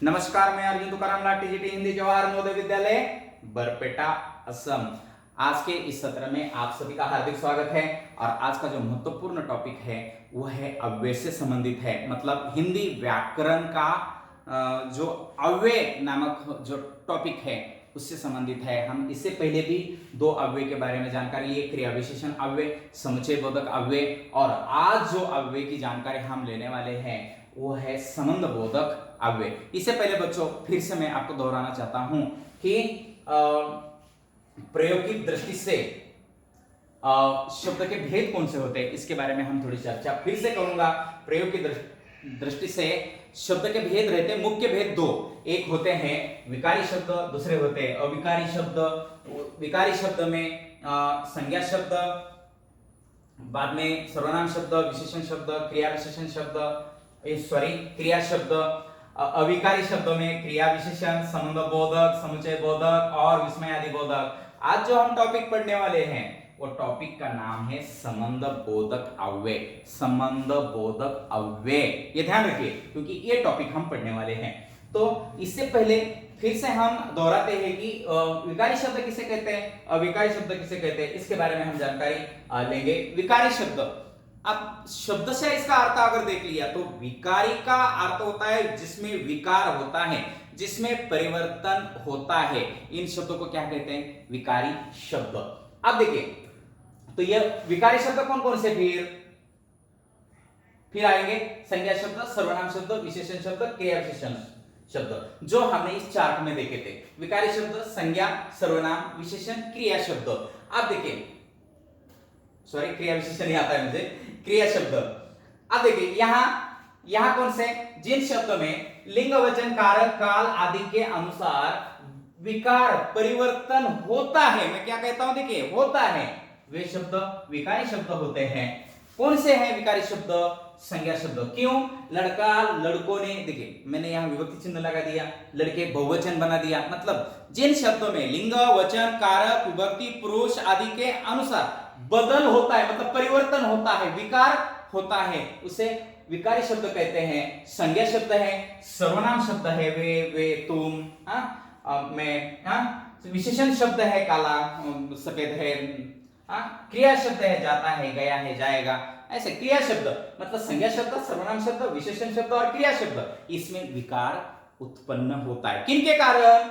नमस्कार, मैं अर्जुन तुकाराम लाट, टीजीटी हिंदी जवाहर नवोदय विद्यालय बरपेटा असम। आज के इस सत्र में आप सभी का हार्दिक स्वागत है। और आज का जो महत्वपूर्ण टॉपिक है वह है अव्यय से संबंधित है, मतलब हिंदी व्याकरण का जो अव्यय नामक जो टॉपिक है उससे संबंधित है। हम इससे पहले भी दो अव्यय के बारे में जानकारी लिए, क्रिया विशेषण अव्यय, समुच्चय बोधक अव्यय, और आज जो अव्यय की जानकारी हम लेने वाले हैं वो है संबंध बोधक अव्यय। इससे पहले बच्चों फिर से मैं आपको दोहराना चाहता हूं कि प्रयोग की दृष्टि से शब्द के भेद कौन से होते हैं इसके बारे में हम थोड़ी चर्चा फिर से करूंगा। प्रयोग की दृष्टि से शब्द के भेद रहते हैं, मुख्य भेद दो, एक होते हैं विकारी शब्द, दूसरे होते हैं अविकारी शब्द। विकारी शब्द में संज्ञा शब्द, बाद में सर्वनाम शब्द, विशेषण शब्द, क्रिया विशेषण शब्द, क्रिया शब्द। अविकारी शब्दों में क्रिया विशेषण, संबंध बोधक, समुच्चय बोधक और विस्मयादि बोधक। आज जो हम टॉपिक पढ़ने वाले हैं वो टॉपिक का नाम है संबंध बोधक अव्यय। संबंध बोधक अव्यय, ये ध्यान रखिए क्योंकि ये टॉपिक हम पढ़ने वाले हैं। तो इससे पहले फिर से हम दोहराते हैं कि विकारी शब्द किसे कहते हैं, अविकारी शब्द किसे कहते हैं, इसके बारे में हम जानकारी लेंगे। विकारी शब्द, अब शब्द से इसका अर्थ अगर देख लिया तो विकारी का अर्थ होता है जिसमें विकार होता है, जिसमें परिवर्तन होता है। इन शब्दों को क्या कहते हैं? विकारी शब्द। अब देखिए तो यह विकारी शब्द कौन कौन से फिर आएंगे? संज्ञा शब्द, सर्वनाम शब्द, विशेषण शब्द, क्रिया विशेषण शब्द, जो हमने इस चार्ट में देखे थे। विकारी शब्द, संज्ञा, सर्वनाम, विशेषण, क्रिया शब्द। अब देखिए, सॉरी क्रिया विशेषण नहीं आता है मुझे, क्रिया शब्द। अब देखिए यहां कौन से? जिन शब्दों में लिंग, वचन, कारक, काल आदि के अनुसार विकार परिवर्तन होता है, मैं क्या कहता हूं, देखिए होता है, वे शब्द विकारी शब्द होते हैं। कौन से हैं विकारी शब्द? संज्ञा शब्द। क्यों? लड़का, लड़कों ने, देखिए मैंने यहां विभक्ति चिन्ह लगा दिया, लड़के बहुवचन बना दिया, मतलब जिन शब्दों में लिंग, वचन, कारक, विभक्ति, पुरुष आदि के अनुसार बदल होता है, मतलब परिवर्तन होता है, विकार होता है, उसे विकारी शब्द कहते हैं। संज्ञा शब्द है, सर्वनाम शब्द है, वे तुम, मैं, विशेषण शब्द है, काला सफेद है, क्रिया शब्द है, जाता है, गया है, जाएगा। ऐसे क्रिया शब्द मतलब संज्ञा शब्द, सर्वनाम शब्द, विशेषण शब्द और क्रिया शब्द, इसमें विकार उत्पन्न होता है। किनके कारण?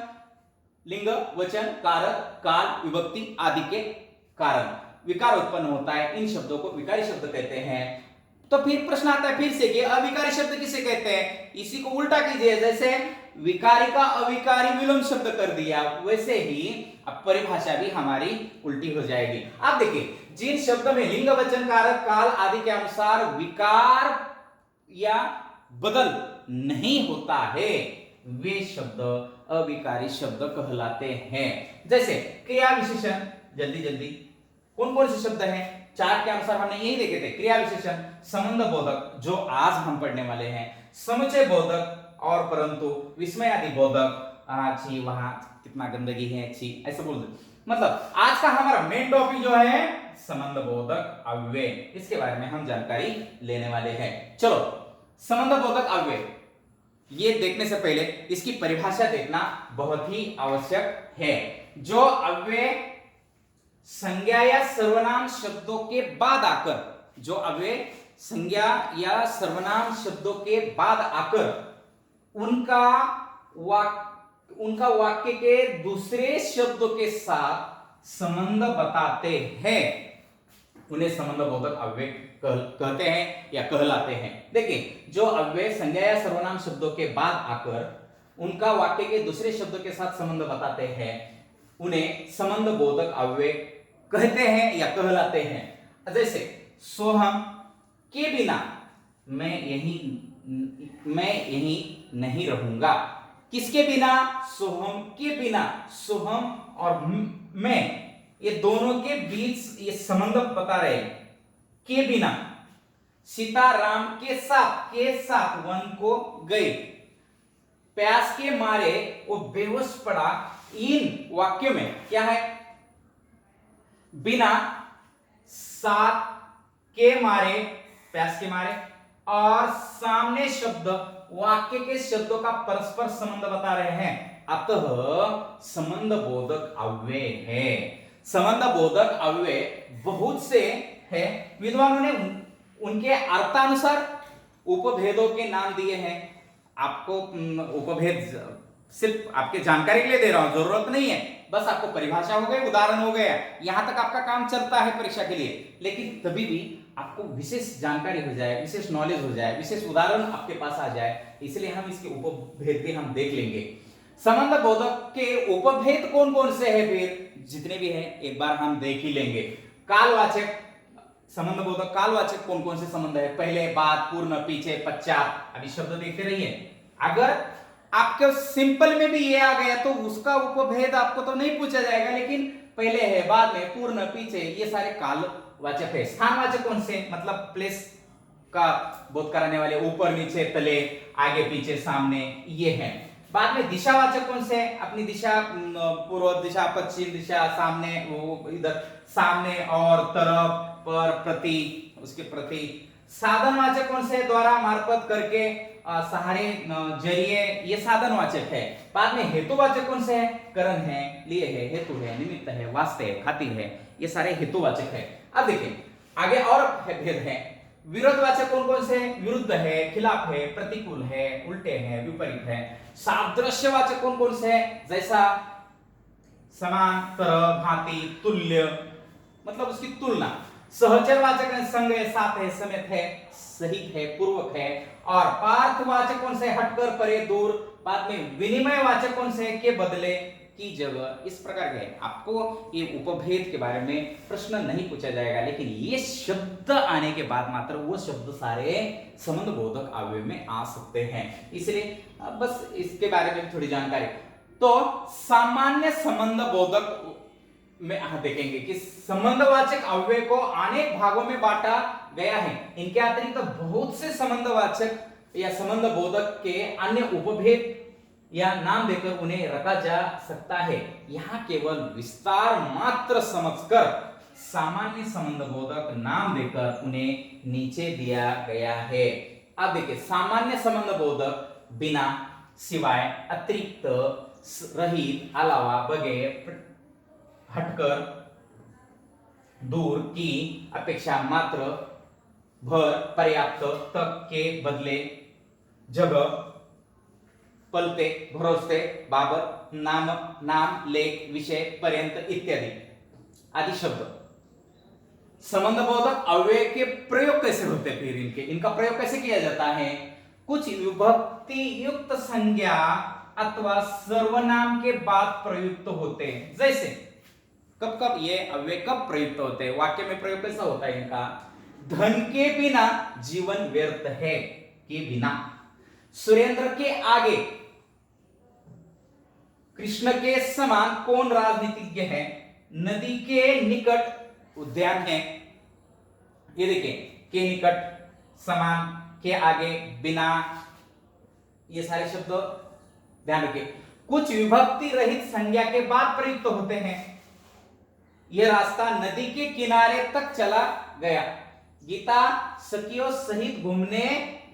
लिंग, वचन, कारक, काल, विभक्ति आदि के कारण विकार उत्पन्न होता है। इन शब्दों को विकारी शब्द कहते हैं। तो फिर प्रश्न आता है फिर से कि अविकारी शब्द किसे कहते हैं? इसी को उल्टा कीजिए, जैसे विकारी का अविकारी विलोम शब्द कर दिया, वैसे ही अब परिभाषा भी हमारी उल्टी हो जाएगी। अब देखिए, जिन शब्द में लिंग, वचन, कारक, काल आदि के अनुसार विकार या बदल नहीं होता है, वे शब्द अविकारी शब्द कहलाते हैं। जैसे क्रिया विशेषण, जल्दी कौन कौन से शब्द हैं? चार्ट के अनुसार हमने यही देखे थे। क्रिया विशेषण, संबंध बोधक जो आज हम पढ़ने वाले हैं, समुच्चय बोधक, और परंतु विस्मयादि बोधक। छी, वहां कितना गंदगी है, छी, ऐसा बोल दो। मतलब आज का हमारा मेन टॉपिक जो है संबंध बोधक अव्यय, इसके बारे में हम जानकारी लेने वाले हैं। चलो, संबंध बोधक अव्यय ये देखने से पहले इसकी परिभाषा देखना बहुत ही आवश्यक है। जो अव्यय संज्ञा या सर्वनाम शब्दों के बाद आकर, जो अव्यय संज्ञा या सर्वनाम शब्दों के बाद आकर उनका वाक्य के दूसरे शब्दों के साथ संबंध बताते हैं, उन्हें संबंध बोधक अव्यय कहते हैं या कहलाते हैं। देखिए, जो अव्यय संज्ञा या सर्वनाम शब्दों के बाद आकर उनका वाक्य के दूसरे शब्दों के साथ संबंध बताते हैं, उन्हें संबंध बोधक अव्यय कहते हैं या कहलाते हैं। जैसे सोहम के बिना मैं यही नहीं रहूंगा। किसके बिना? सोहम के बिना। सोहम और मैं, ये दोनों के बीच ये संबंध बता रहे हैं, के बिना। सीताराम के साथ वन को गए, प्यास के मारे वो बेहोश पड़ा। इन वाक्यों में क्या है? बिना, साथ, के मारे, प्यास के मारे, और सामने शब्द वाक्य के शब्दों का परस्पर संबंध बता रहे हैं, अतः संबंध बोधक अव्यय है। संबंध बोधक अव्यय बहुत से है, विद्वानों ने उनके अर्थानुसार उपभेदों के नाम दिए हैं। आपको उपभेद सिर्फ आपके जानकारी के लिए दे रहा हूं, जरूरत नहीं है, बस आपको परिभाषा हो गई, उदाहरण हो गया, यहां तक आपका काम चलता है परीक्षा के लिए। लेकिन तभी भी आपको विशेष जानकारी हो जाए, विशेष नॉलेज हो जाए, विशेष उदाहरण आपके पास आ जाए, इसलिए हम इसके उपभेद भी हम देख लेंगे। संबंध बोधक के उपभेद कौन कौन से हैं, फिर जितने भी हैं एक बार हम देख ही लेंगे। कालवाचक संबंध बोधक कालवाचक कौन कौन से संबंध है, पहले, बाद, पूर्ण, पीछे, पश्चात, अभी शब्द देखते रहिए। अगर आपके सिंपल में भी ये आ गया तो उसका उपभेद आपको तो नहीं पूछा जाएगा, लेकिन पहले है, बाद में, पूर्ण, पीछे, ये सारे कालवाचक है। स्थानवाचक कौन से, मतलब प्लेस का बोध कराने वाले, ऊपर, नीचे, तले, आगे, पीछे, सामने, ये है। बाद में दिशावाचक कौन से, अपनी दिशा, पूर्व दिशा, पश्चिम दिशा, सामने, वो इधर सामने और तरफ, पर, प्रति, उसके प्रति। साधनवाचक कौन से, द्वारा, मार्फत, करके, सहारे, जरिए, ये साधनवाचक है। बाद में हेतुवाचक कौन से है, करण है, लिए है, हेतु है, निमित्त है, वास्ते है, खातिर है, ये सारे हेतुवाचक है। अब देखिए आगे और भेद है। विरोधवाचक कौन कौन से, विरुद्ध है, खिलाफ है, प्रतिकूल है, उल्टे है, विपरीत है। सादृश्यवाचक कौन कौन से है, जैसा, समान, तरह, भांति, तुल्य, मतलब उसकी तुलना। सहचरवाचक संग है, साथ है, समेत है, सहित है, पूर्वक है। और पार्थवाचक कौन से, हटकर, परे, दूर। बाद में विनिमयवाचक कौन से, के बदले, की जगह। इस प्रकार के आपको ये उपभेद के बारे में प्रश्न नहीं पूछा जाएगा, लेकिन ये शब्द आने के बाद मात्र वो शब्द सारे संबंध बोधक अव्यय में आ सकते हैं, इसलिए बस इसके बारे में थोड़ी जानकारी। तो सामान्य संबंध बोधक में देखेंगे कि संबंधवाचक अव्यय को अनेक भागों में बांटा गया है। इनके अतिरिक्त तो बहुत से संबंधवाचक या संबंध बोधक के अन्य उपभेद या नाम देकर उन्हें रखा जा सकता है। यहाँ केवल विस्तार मात्र समझकर सामान्य संबंध बोधक नाम देकर उन्हें नीचे दिया गया है। अब देखिए सामान्य संबंध बोधक बिना, सिवाय, अतिरिक्त, रहित, अलावा, बगैर, हटकर, दूर, की, अपेक्षा, मात्र, भर, पर्याप्त, तक, के, बदले, जगह, पलते, भरोसे, बाबत, नाम, नाम, लेख, विषय, पर्यंत इत्यादि आदि शब्द। संबंध बोधक अव्यय के प्रयोग कैसे होते हैं, फिर इनका प्रयोग कैसे किया जाता है। कुछ विभक्ति युक्त संज्ञा अथवा सर्वनाम के बाद प्रयुक्त होते हैं। जैसे कब कब ये अव्यय कब प्रयुक्त होते हैं, वाक्य में प्रयोग कैसा होता है इनका। धन के बिना जीवन व्यर्थ है, के बिना। सुरेंद्र के आगे कृष्ण के समान कौन राजनीतिज्ञ है। नदी के निकट उद्यान है। ये देखिए, के निकट, समान, के आगे, बिना, ये सारे शब्द ध्यान रखिए। कुछ विभक्ति रहित संज्ञा के बाद प्रयुक्त होते हैं। यह रास्ता नदी के किनारे तक चला गया। गीता सखियों सहित घूमने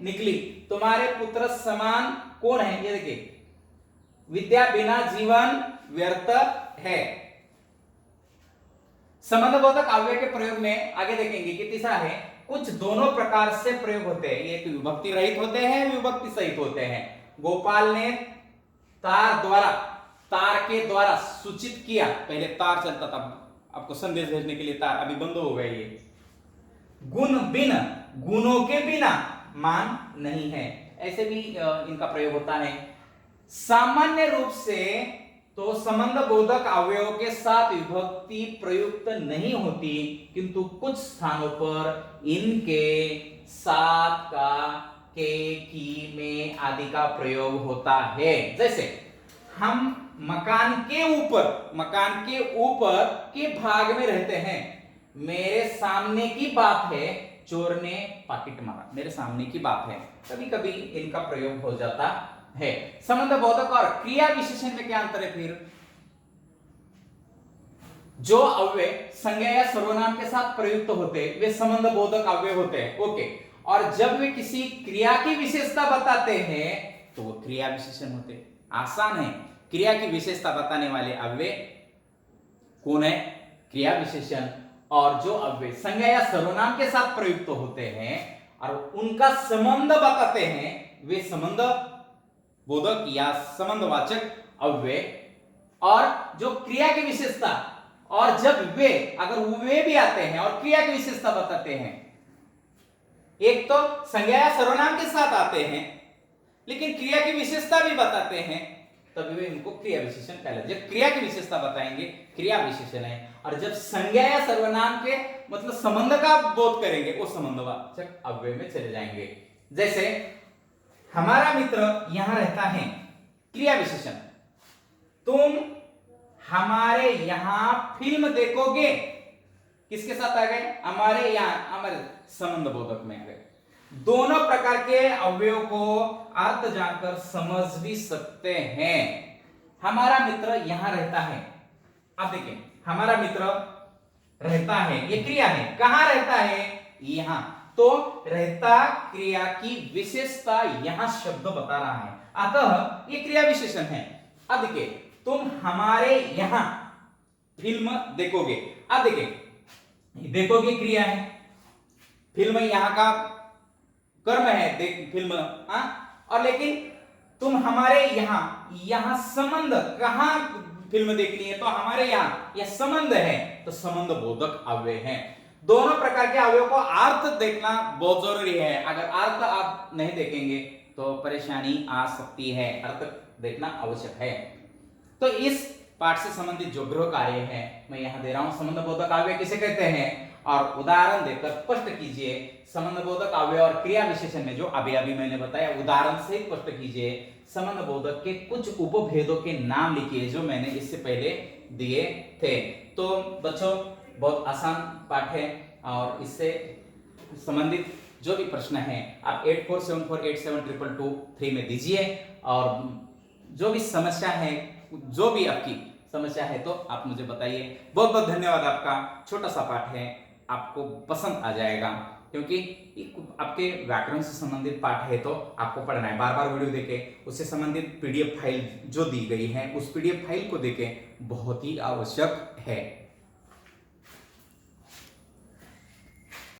निकली। तुम्हारे पुत्र समान कौन है, ये देखिए। विद्या बिना जीवन व्यर्थ है। संबंधबोधक अव्यय के प्रयोग में आगे देखेंगे कि तीसरा है, कुछ दोनों प्रकार से प्रयोग होते हैं। ये तो विभक्ति रहित होते हैं, विभक्ति सहित होते हैं। गोपाल ने तार के द्वारा सूचित किया। पहले तार चलता था, आपको संदेश भेजने के लिए तार, अभी बंद हो गया ये। गुण बिन, गुणों के बिना मान नहीं है। ऐसे भी इनका प्रयोग होता है। सामान्य रूप से तो संबंध बोधक अवयवों के साथ विभक्ति प्रयुक्त नहीं होती, किंतु कुछ स्थानों पर इनके साथ का, के, की, में आदि का प्रयोग होता है। जैसे हम मकान के ऊपर के भाग में रहते हैं। मेरे सामने की बात है, चोर ने पॉकेट मारा। मेरे सामने की बात है। कभी कभी इनका प्रयोग हो जाता है। संबंध बोधक और क्रिया विशेषण में क्या अंतर है फिर। जो अव्यय संज्ञा या सर्वनाम के साथ प्रयुक्त होते हैं वे संबंध बोधक अव्यय होते हैं। ओके। और जब वे किसी क्रिया की विशेषता बताते हैं तो वो क्रिया विशेषण होते हैं। आसान है, क्रिया की विशेषता बताने वाले अव्यय कौन है? क्रिया विशेषण। और जो अव्यय संज्ञा या सर्वनाम के साथ प्रयुक्त होते हैं और उनका संबंध बताते हैं वे संबंध बोधक या संबंधवाचक अव्यय। और जो क्रिया की विशेषता, और जब वे अगर वे भी आते हैं और क्रिया की विशेषता बताते हैं, एक तो संज्ञा या सर्वनाम के साथ आते हैं लेकिन क्रिया की विशेषता भी बताते हैं, तभी वे इनको क्रिया विशेषण कहलाते हैं। जब क्रिया की विशेषता बताएंगे क्रिया विशेषण है, और जब संज्ञा या सर्वनाम के मतलब संबंध का बोध करेंगे वो संबंधवाचक अव्यय में चले जाएंगे। जैसे हमारा मित्र यहां रहता है, क्रिया विशेषण। तुम हमारे यहां फिल्म देखोगे, किसके साथ आ गए? हमारे यहां, हमारे संबंध बोधक में आ गए। दोनों प्रकार के अवयवों को अर्थ जानकर समझ भी सकते हैं। हमारा मित्र यहां रहता है, अब देखिए हमारा मित्र रहता है, ये क्रिया है, कहां रहता है? यहां। तो रहता क्रिया की विशेषता यहां शब्द बता रहा है, अतः ये क्रिया विशेषण है। अब देखिए तुम हमारे यहां फिल्म देखोगे, अब देखिए देखोगे क्रिया है, फिल्म यहां का कर्म है, देख फिल्म, और लेकिन तुम हमारे यहां संबंध, कहां फिल्म देखनी है? तो हमारे यहां यह संबंध है, तो संबंध बोधक अव्यय है। दोनों प्रकार के अवयव को अर्थ देखना बहुत जरूरी है। अगर अर्थ आप नहीं देखेंगे तो परेशानी आ सकती है, अर्थ देखना आवश्यक है। तो इस पाठ से संबंधित जो गृह कार्य है मैं यहां दे रहा हूं, संबंध बोधक अव्यय किसे कहते हैं, और उदाहरण देकर स्पष्ट कीजिए। संबंध बोधक अव्यय और क्रिया विशेषण में जो अभी मैंने बताया, उदाहरण से स्पष्ट कीजिए। संबंध बोधक के कुछ उपभेदों के नाम लिखिए जो मैंने इससे पहले दिए थे। तो बच्चों बहुत आसान पाठ है, और इससे संबंधित जो भी प्रश्न है आप 8474872223 में दीजिए, और जो भी समस्या है, जो भी आपकी समस्या है तो आप मुझे बताइए। बहुत बहुत धन्यवाद। आपका छोटा सा पाठ है, आपको पसंद आ जाएगा, क्योंकि आपके व्याकरण से संबंधित पाठ है तो आपको पढ़ना है। बार बार वीडियो देखे, उससे संबंधित पीडीएफ फाइल जो दी गई है उस पीडीएफ फाइल को देखें, बहुत ही आवश्यक है।